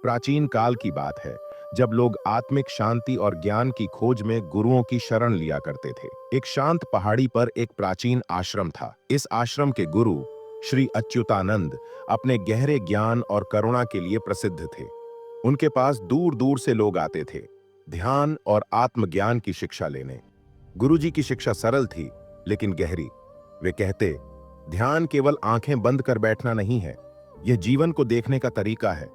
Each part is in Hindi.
प्राचीन काल की बात है, जब लोग आत्मिक शांति और ज्ञान की खोज में गुरुओं की शरण लिया करते थे। एक शांत पहाड़ी पर एक प्राचीन आश्रम था। इस आश्रम के गुरु श्री अच्युतानंद अपने गहरे ज्ञान और करुणा के लिए प्रसिद्ध थे। उनके पास दूर दूर से लोग आते थे, ध्यान और आत्मज्ञान की शिक्षा लेने। गुरुजी की शिक्षा सरल थी, लेकिन गहरी। वे कहते, ध्यान केवल आंखें बंद कर बैठना नहीं है, यह जीवन को देखने का तरीका है।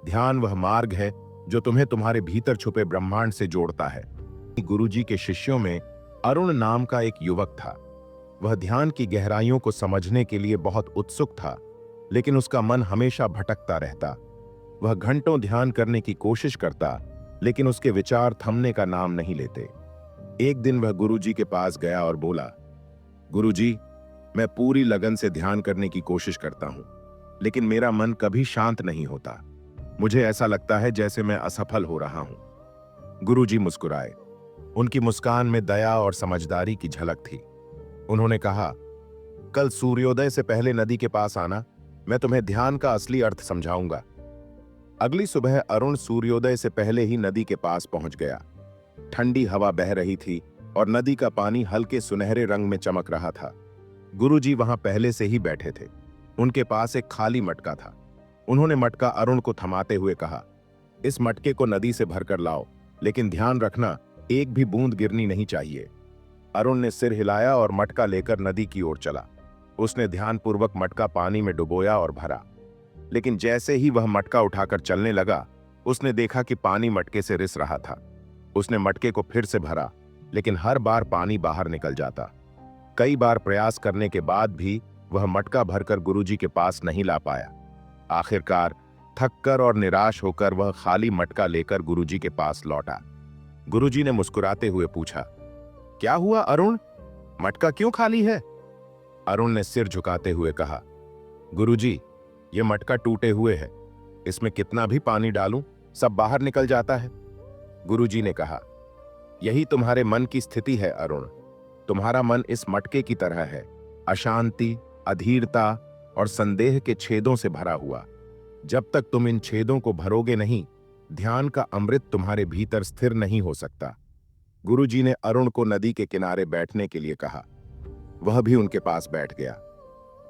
ध्यान वह मार्ग है जो तुम्हें तुम्हारे भीतर छुपे ब्रह्मांड से जोड़ता है। गुरुजी के शिष्यों में अरुण नाम का एक युवक था। वह ध्यान की गहराइयों को समझने के लिए बहुत उत्सुक था, लेकिन उसका मन हमेशा भटकता रहता। वह घंटों ध्यान करने की कोशिश करता, लेकिन उसके विचार थमने का नाम नहीं लेते। एक दिन वह गुरुजी के पास गया और बोला, गुरुजी, मैं पूरी लगन से ध्यान करने की कोशिश करता हूं, लेकिन मेरा मन कभी शांत नहीं होता। मुझे ऐसा लगता है जैसे मैं असफल हो रहा हूं। गुरुजी मुस्कुराए। उनकी मुस्कान में दया और समझदारी की झलक थी। उन्होंने कहा, कल सूर्योदय से पहले नदी के पास आना, मैं तुम्हें ध्यान का असली अर्थ समझाऊंगा। अगली सुबह अरुण सूर्योदय से पहले ही नदी के पास पहुंच गया। ठंडी हवा बह रही थी और नदी का पानी हल्के सुनहरे रंग में चमक रहा था। गुरुजी वहां पहले से ही बैठे थे। उनके पास एक खाली मटका था। उन्होंने मटका अरुण को थमाते हुए कहा, इस मटके को नदी से भरकर लाओ, लेकिन ध्यान रखना, एक भी बूंद गिरनी नहीं चाहिए। अरुण ने सिर हिलाया और मटका लेकर नदी की ओर चला। उसने ध्यानपूर्वक मटका पानी में डुबोया और भरा। लेकिन जैसे ही वह मटका उठाकर चलने लगा, उसने देखा कि पानी मटके से रिस रहा था। उसने मटके को फिर से भरा, लेकिन हर बार पानी बाहर निकल जाता। कई बार प्रयास करने के बाद भी वह मटका भरकर गुरुजी के पास नहीं ला पाया। आखिरकार थककर और निराश होकर वह खाली मटका लेकर गुरुजी के पास लौटा। गुरुजी ने मुस्कुराते हुए पूछा, क्या हुआ अरुण, मटका क्यों खाली है? अरुण ने सिर झुकाते हुए कहा, गुरुजी, यह मटका टूटे हुए है, इसमें कितना भी पानी डालूं सब बाहर निकल जाता है। गुरुजी ने कहा, यही तुम्हारे मन की स्थिति है अरुण। तुम्हारा मन इस मटके की तरह है, अशांति, अधीरता और संदेह के छेदों से भरा हुआ। जब तक तुम इन छेदों को भरोगे नहीं, ध्यान का अमृत तुम्हारे भीतर स्थिर नहीं हो सकता। गुरुजी ने अरुण को नदी के किनारे बैठने के लिए कहा। वह भी उनके पास बैठ गया।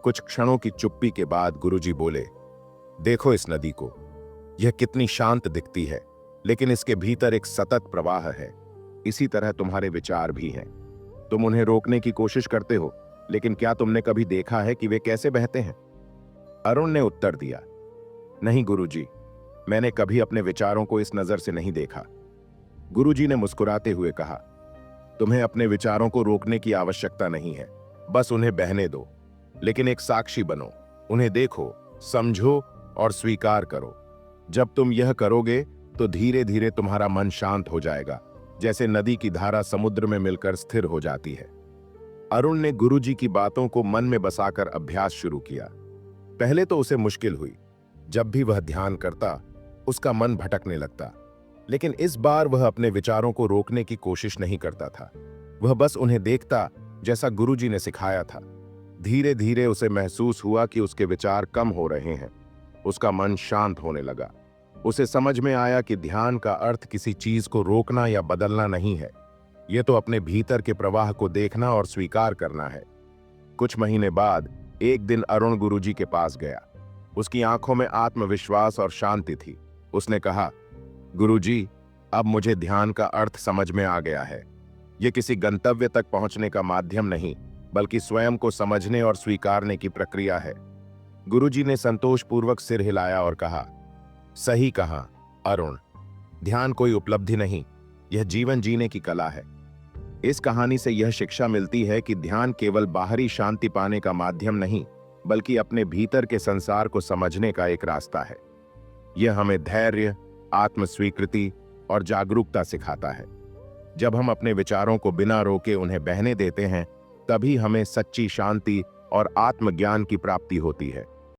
कुछ क्षणों की चुप्पी के बाद गुरुजी बोले, देखो इस नदी को, यह कितनी शांत दिखती है, लेकिन इसके भीतर एक सतत प्रवाह है। इसी तरह तुम्हारे विचार भी हैं। तुम उन्हें रोकने की कोशिश करते हो, लेकिन क्या तुमने कभी देखा है कि वे कैसे बहते हैं? अरुण ने उत्तर दिया, नहीं गुरुजी, मैंने कभी अपने विचारों को इस नजर से नहीं देखा। गुरुजी ने मुस्कुराते हुए कहा, तुम्हें अपने विचारों को रोकने की आवश्यकता नहीं है, बस उन्हें बहने दो। लेकिन एक साक्षी बनो, उन्हें देखो, समझो और स्वीकार करो। जब तुम यह करोगे तो धीरे धीरे तुम्हारा मन शांत हो जाएगा, जैसे नदी की धारा समुद्र में मिलकर स्थिर हो जाती है। अरुण ने गुरुजी की बातों को मन में बसाकर अभ्यास शुरू किया। पहले तो उसे मुश्किल हुई। जब भी वह ध्यान करता, उसका मन भटकने लगता। लेकिन इस बार वह अपने विचारों को रोकने की कोशिश नहीं करता था। वह बस उन्हें देखता, जैसा गुरुजी ने सिखाया था। धीरे धीरे उसे महसूस हुआ कि उसके विचार कम हो रहे हैं। उसका मन शांत होने लगा। उसे समझ में आया कि ध्यान का अर्थ किसी चीज को रोकना या बदलना नहीं है। यह तो अपने भीतर के प्रवाह को देखना और स्वीकार करना है। कुछ महीने बाद एक दिन अरुण गुरुजी के पास गया। उसकी आंखों में आत्मविश्वास और शांति थी। उसने कहा, गुरुजी, अब मुझे ध्यान का अर्थ समझ में आ गया है। यह किसी गंतव्य तक पहुंचने का माध्यम नहीं, बल्कि स्वयं को समझने और स्वीकारने की प्रक्रिया है। गुरुजी ने संतोषपूर्वक सिर हिलाया और कहा, सही कहा अरुण, ध्यान कोई उपलब्धि नहीं, यह जीवन जीने की कला है। इस कहानी से यह शिक्षा मिलती है कि ध्यान केवल बाहरी शांति पाने का माध्यम नहीं, बल्कि अपने भीतर के संसार को समझने का एक रास्ता है। यह हमें धैर्य, आत्मस्वीकृति और जागरूकता सिखाता है। जब हम अपने विचारों को बिना रोके उन्हें बहने देते हैं, तभी हमें सच्ची शांति और आत्मज्ञान की प्राप्ति होती है।